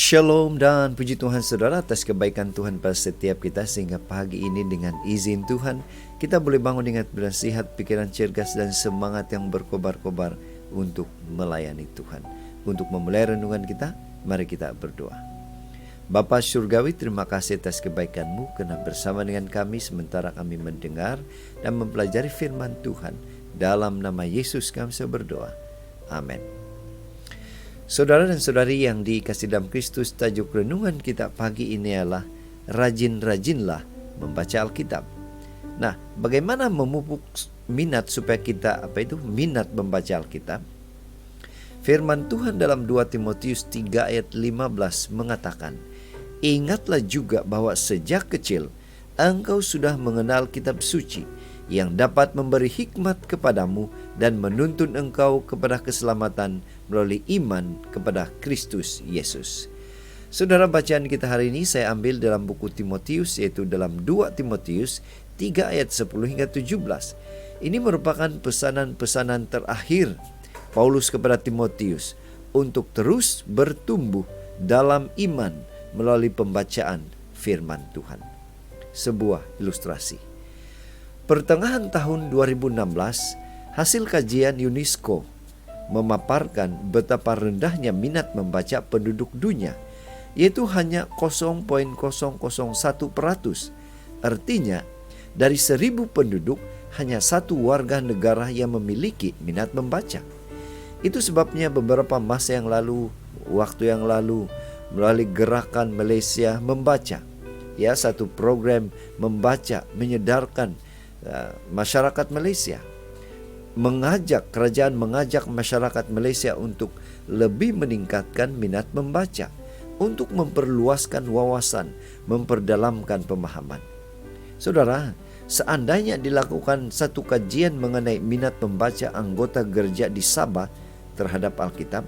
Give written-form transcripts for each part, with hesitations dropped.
Shalom dan puji Tuhan saudara atas kebaikan Tuhan pada setiap kita, sehingga pagi ini dengan izin Tuhan kita boleh bangun dengan bersihat, pikiran cergas dan semangat yang berkobar-kobar untuk melayani Tuhan. Untuk memulai renungan kita, mari kita berdoa. Bapa Surgawi, terima kasih atas kebaikan-Mu karena bersama dengan kami sementara kami mendengar dan mempelajari firman Tuhan. Dalam nama Yesus kami berdoa. Amin. Saudara dan saudari yang dikasihi dalam Kristus, tajuk renungan kita pagi ini adalah rajin-rajinlah membaca Alkitab. Nah, bagaimana memupuk minat supaya kita minat membaca Alkitab? Firman Tuhan dalam 2 Timotius 3 ayat 15 mengatakan, "Ingatlah juga bahwa sejak kecil engkau sudah mengenal kitab suci yang dapat memberi hikmat kepadamu dan menuntun engkau kepada keselamatan melalui iman kepada Kristus Yesus." Saudara, bacaan kita hari ini saya ambil dalam buku Timotius, yaitu dalam 2 Timotius 3 ayat 10 hingga 17. Ini merupakan pesanan-pesanan terakhir Paulus kepada Timotius untuk terus bertumbuh dalam iman melalui pembacaan firman Tuhan. Sebuah ilustrasi. Pertengahan tahun 2016, hasil kajian UNESCO memaparkan betapa rendahnya minat membaca penduduk dunia, yaitu hanya 0,001%. Artinya, dari 1.000 penduduk, hanya 1 warga negara yang memiliki minat membaca. Itu sebabnya beberapa waktu yang lalu, melalui gerakan Malaysia Membaca, satu program membaca, menyedarkan masyarakat Malaysia, kerajaan mengajak masyarakat Malaysia untuk lebih meningkatkan minat membaca, untuk memperluaskan wawasan, memperdalamkan pemahaman. Saudara, seandainya dilakukan satu kajian mengenai minat membaca anggota gereja di Sabah terhadap Alkitab,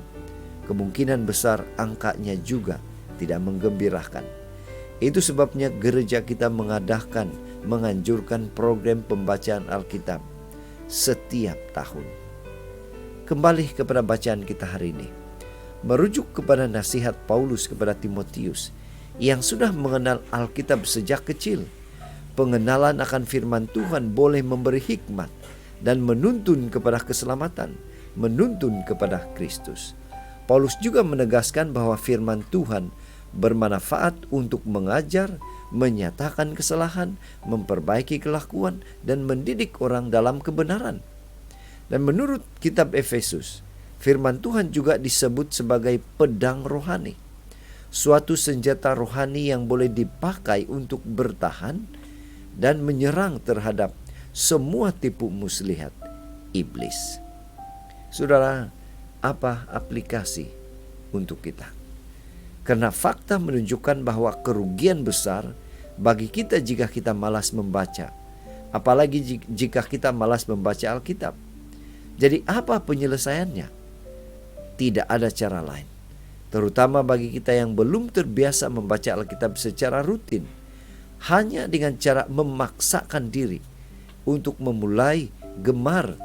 kemungkinan besar angkanya juga tidak menggembirakan. Itu sebabnya gereja kita menganjurkan program pembacaan Alkitab setiap tahun. Kembali kepada bacaan kita hari ini. Merujuk kepada nasihat Paulus kepada Timotius yang sudah mengenal Alkitab sejak kecil. Pengenalan akan firman Tuhan boleh memberi hikmat dan menuntun kepada keselamatan, menuntun kepada Kristus. Paulus juga menegaskan bahwa firman Tuhan bermanfaat untuk mengajar, menyatakan kesalahan, memperbaiki kelakuan, dan mendidik orang dalam kebenaran. Dan menurut kitab Efesus, firman Tuhan juga disebut sebagai pedang rohani, suatu senjata rohani yang boleh dipakai untuk bertahan dan menyerang terhadap semua tipu muslihat iblis. Saudara, apa aplikasi untuk kita? Karena fakta menunjukkan bahwa kerugian besar bagi kita jika kita malas membaca. Apalagi jika kita malas membaca Alkitab. Jadi apa penyelesaiannya? Tidak ada cara lain. Terutama bagi kita yang belum terbiasa membaca Alkitab secara rutin. Hanya dengan cara memaksakan diri untuk mulai gemar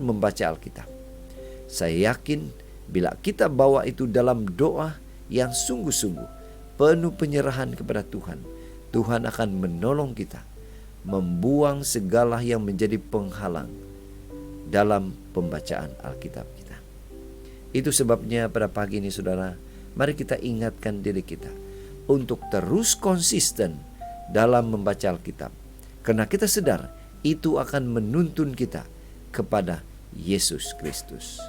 membaca Alkitab. Saya yakin bila kita bawa itu dalam doa yang sungguh-sungguh, penuh penyerahan kepada Tuhan, Tuhan akan menolong kita membuang segala yang menjadi penghalang dalam pembacaan Alkitab kita. Itu sebabnya pada pagi ini saudara, mari kita ingatkan diri kita untuk terus konsisten dalam membaca Alkitab. Karena kita sadar itu akan menuntun kita kepada Yesus Kristus.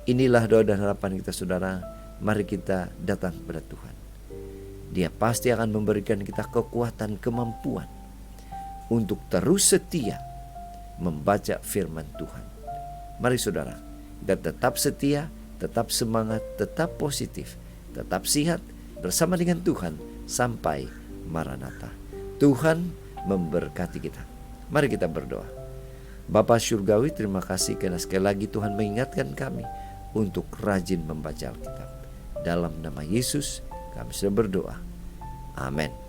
Inilah doa dan harapan kita saudara. Mari kita datang kepada Tuhan. Dia pasti akan memberikan kita kekuatan, kemampuan untuk terus setia membaca firman Tuhan. Mari saudara, kita tetap setia, tetap semangat, tetap positif, tetap sehat bersama dengan Tuhan sampai Maranatha. Tuhan memberkati kita. Mari kita berdoa. Bapa Surgawi, terima kasih karena sekali lagi Tuhan mengingatkan kami untuk rajin membaca Alkitab. Dalam nama Yesus kami sudah berdoa. Amin.